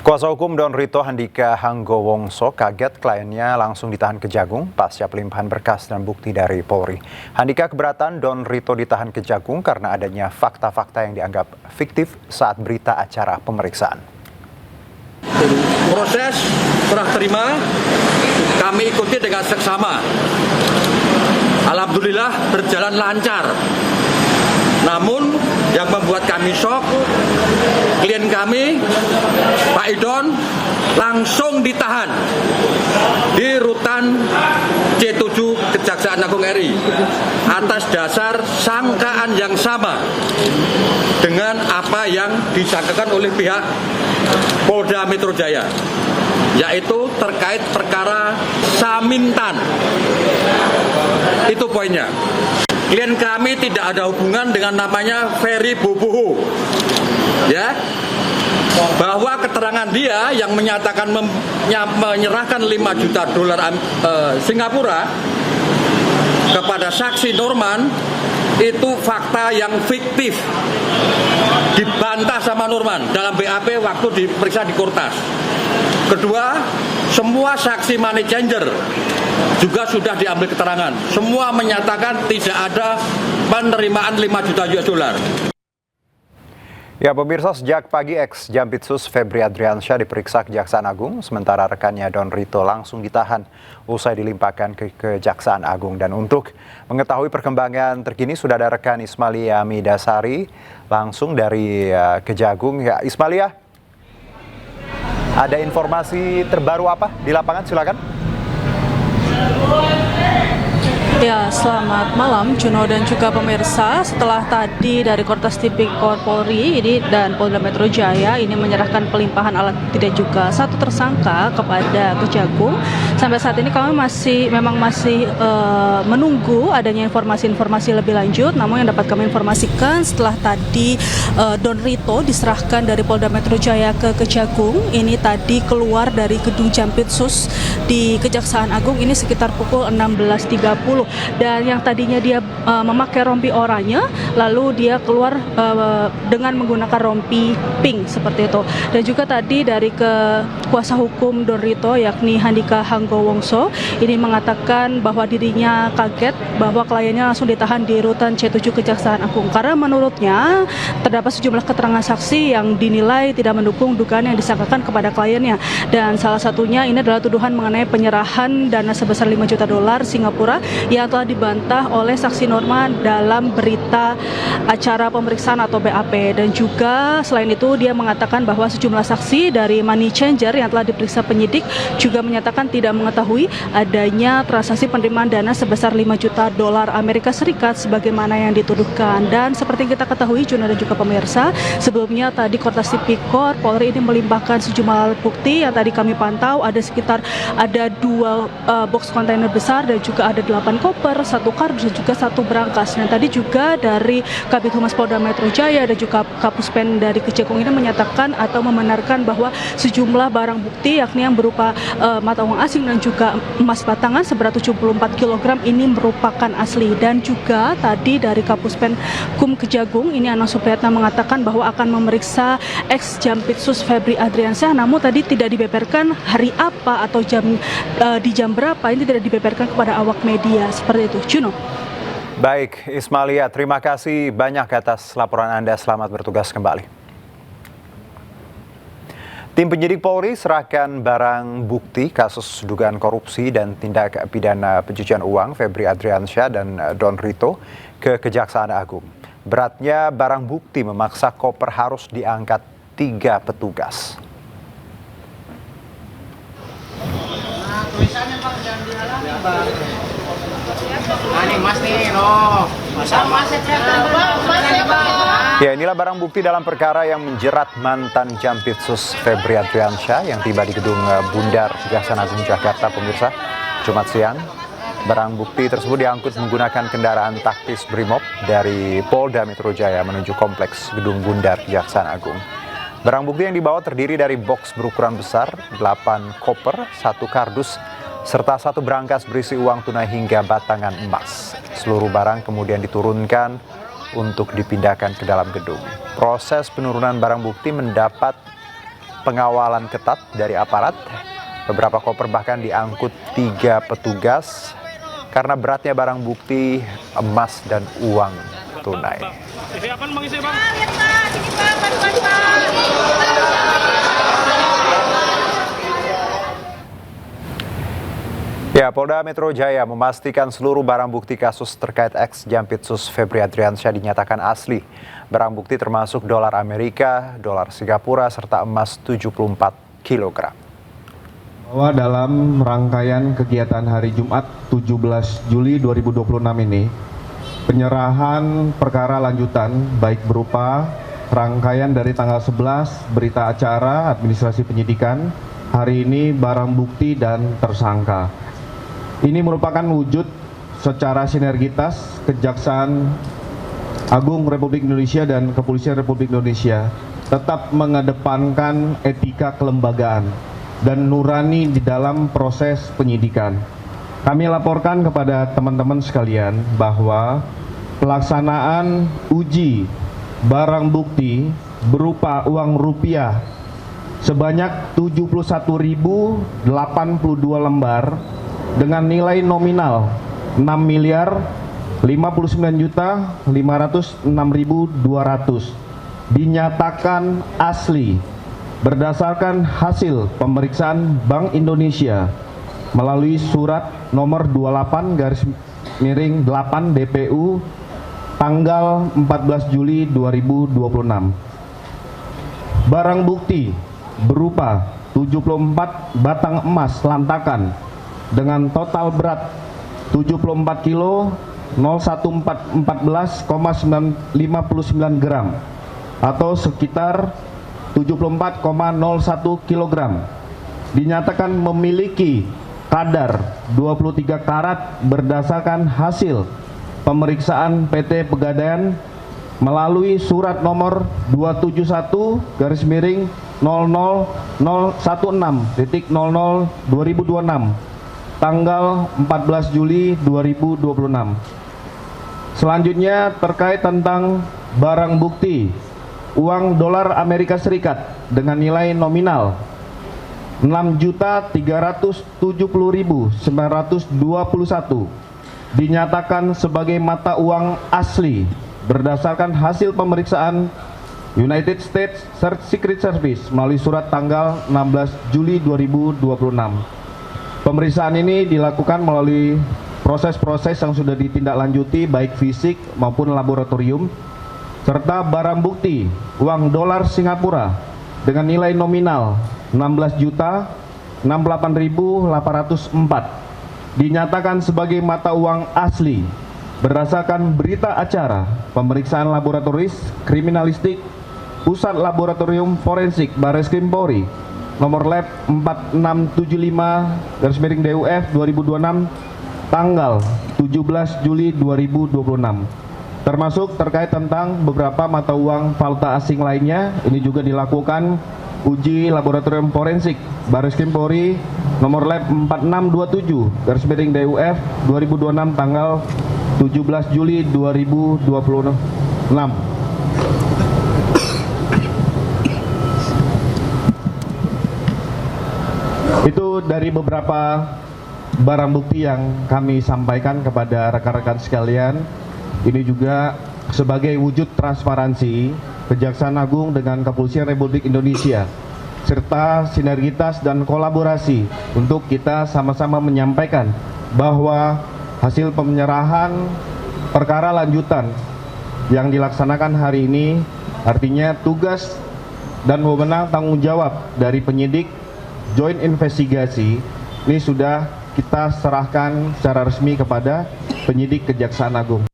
Kuasa hukum Don Rito Handika Hanggowongso kaget kliennya langsung ditahan Kejagung pasca pelimpahan berkas dan bukti dari Polri. Handika keberatan Don Rito ditahan Kejagung karena adanya fakta-fakta yang dianggap fiktif saat berita acara pemeriksaan. Proses serah terima kami ikuti dengan seksama. Alhamdulillah berjalan lancar. Namun yang membuat kami shock, klien kami, Pak Idon, langsung ditahan di rutan C7 Kejaksaan Agung RI atas dasar sangkaan yang sama dengan apa yang disangkakan oleh pihak Polda Metro Jaya, yaitu terkait perkara Samintan. Itu poinnya. Klien kami tidak ada hubungan dengan namanya Ferry Boboho, ya, bahwa keterangan dia yang menyatakan menyerahkan 5 juta dolar Singapura kepada saksi Norman itu fakta yang fiktif, dibantah sama Norman dalam BAP waktu diperiksa di Kortas. Kedua, semua saksi money changer juga sudah diambil keterangan. Semua menyatakan tidak ada penerimaan 5 juta US dollar. Ya pemirsa, sejak pagi ex-Jampitsus Febri Adriansyah diperiksa Kejaksaan Agung, sementara rekannya Don Rito langsung ditahan usai dilimpahkan ke Kejaksaan Agung. Dan untuk mengetahui perkembangan terkini sudah ada rekan Ismalia Midasari langsung dari Kejagung. Ya Ismalia, ada informasi terbaru apa di lapangan? Silakan. Ya, selamat malam Juno dan juga pemirsa. Setelah tadi dari Kortas Tipikor Polri ini dan Polda Metro Jaya ini menyerahkan pelimpahan alat bukti dan juga satu tersangka kepada Kejagung. Sampai saat ini kami masih menunggu adanya informasi-informasi lebih lanjut. Namun yang dapat kami informasikan setelah tadi Don Rito diserahkan dari Polda Metro Jaya ke Kejagung, ini tadi keluar dari gedung Jampitsus di Kejaksaan Agung ini sekitar pukul 16.30. Dan yang tadinya dia memakai rompi oranye, lalu dia keluar dengan menggunakan rompi pink seperti itu. Dan juga tadi dari kuasa hukum Don Rito yakni Handika Hanggowongso ini mengatakan bahwa dirinya kaget bahwa kliennya langsung ditahan di rutan C7 Kejaksaan Agung karena menurutnya terdapat sejumlah keterangan saksi yang dinilai tidak mendukung dugaan yang disangkakan kepada kliennya. Dan salah satunya ini adalah tuduhan mengenai penyerahan dana sebesar 5 juta dolar Singapura yang telah dibantah oleh saksi Norman dalam berita acara pemeriksaan atau BAP. Dan juga selain itu dia mengatakan bahwa sejumlah saksi dari money changer yang telah diperiksa penyidik juga menyatakan tidak mengetahui adanya transaksi penerimaan dana sebesar 5 juta dolar Amerika Serikat sebagaimana yang dituduhkan. Dan seperti yang kita ketahui Juna dan juga pemirsa, sebelumnya tadi Kortas Tipikor Polri ini melimpahkan sejumlah alat bukti yang tadi kami pantau ada 2 box kontainer besar dan juga ada 8 koper, 1 kardus dan juga 1 berangkas. Dan tadi juga dari Kabid Humas Polda Metro Jaya dan juga Kapuspen dari Kejagung ini menyatakan atau membenarkan bahwa sejumlah barang bukti yakni yang berupa mata uang asing dan juga emas batangan seberat 74 kg ini merupakan asli. Dan juga tadi dari Kapuspen Kum Kejagung ini Anang Supriyatna mengatakan bahwa akan memeriksa ex-Jampitsus Febri Adriansyah, namun tadi tidak dibeberkan hari apa atau di jam berapa, ini tidak dibeberkan kepada awak media. Seperti itu, Juno. Baik, Ismalia, terima kasih banyak atas laporan Anda. Selamat bertugas kembali. Tim penyidik Polri serahkan barang bukti kasus dugaan korupsi dan tindak pidana pencucian uang Febri Adriansyah dan Don Rito ke Kejaksaan Agung. Beratnya barang bukti memaksa koper harus diangkat 3 petugas. Tulisannya Bang, jangan dihalangi Bang. Ini Mas nih, loh. Ya, inilah barang bukti dalam perkara yang menjerat mantan Jampitsus Febri Adriansyah yang tiba di gedung Bundar Kejaksaan Agung Jakarta, pemirsa, Jumat siang. Barang bukti tersebut diangkut menggunakan kendaraan taktis Brimob dari Polda Metro Jaya menuju kompleks gedung Bundar Kejaksaan Agung. Barang bukti yang dibawa terdiri dari box berukuran besar, 8 koper, 1 kardus, serta 1 berangkas berisi uang tunai hingga batangan emas. Seluruh barang kemudian diturunkan untuk dipindahkan ke dalam gedung. Proses penurunan barang bukti mendapat pengawalan ketat dari aparat. Beberapa koper bahkan diangkut 3 petugas karena beratnya barang bukti emas dan uang tunai. Ya, Polda Metro Jaya memastikan seluruh barang bukti kasus terkait ex-Jampitsus Febri Adriansyah dinyatakan asli. Barang bukti termasuk dolar Amerika, dolar Singapura, serta emas 74 kg. Bahwa dalam rangkaian kegiatan hari Jumat 17 Juli 2026 ini, penyerahan perkara lanjutan baik berupa rangkaian dari tanggal 11 berita acara administrasi penyidikan, hari ini barang bukti dan tersangka. Ini merupakan wujud secara sinergitas Kejaksaan Agung Republik Indonesia dan Kepolisian Republik Indonesia tetap mengedepankan etika kelembagaan dan nurani di dalam proses penyidikan. Kami laporkan kepada teman-teman sekalian bahwa pelaksanaan uji barang bukti berupa uang rupiah sebanyak 71.082 lembar dengan nilai nominal 6.059.506.200 dinyatakan asli berdasarkan hasil pemeriksaan Bank Indonesia melalui surat nomor 28/8 DPU tanggal 14 Juli 2026. Barang bukti berupa 74 batang emas lantakan dengan total berat 74 kilo 01414,959 gram atau sekitar 74,01 kg dinyatakan memiliki kadar 23 karat berdasarkan hasil pemeriksaan PT Pegadaian melalui surat nomor 271/00016.00/2026 tanggal 14 Juli 2026. Selanjutnya terkait tentang barang bukti uang dolar Amerika Serikat dengan nilai nominal 6.370.921 dinyatakan sebagai mata uang asli berdasarkan hasil pemeriksaan United States Secret Service melalui surat tanggal 16 Juli 2026. Pemeriksaan ini dilakukan melalui proses-proses yang sudah ditindaklanjuti baik fisik maupun laboratorium, serta barang bukti uang dolar Singapura dengan nilai nominal 16.068.804 dinyatakan sebagai mata uang asli berdasarkan berita acara pemeriksaan laboratoris kriminalistik Pusat Laboratorium Forensik Barreskrim Polri nomor lab 4675/DUF 2026 tanggal 17 Juli 2026. Termasuk terkait tentang beberapa mata uang valuta asing lainnya, ini juga dilakukan uji laboratorium forensik Barreskrim Polri nomor lab 4627/DUF 2026 tanggal 17 Juli 2026. Itu dari beberapa barang bukti yang kami sampaikan kepada rekan-rekan sekalian. Ini juga sebagai wujud transparansi Kejaksaan Agung dengan Kepolisian Republik Indonesia serta sinergitas dan kolaborasi untuk kita sama-sama menyampaikan bahwa hasil penyerahan perkara lanjutan yang dilaksanakan hari ini artinya tugas dan wewenang tanggung jawab dari penyidik Joint Investigasi ini sudah kita serahkan secara resmi kepada penyidik Kejaksaan Agung.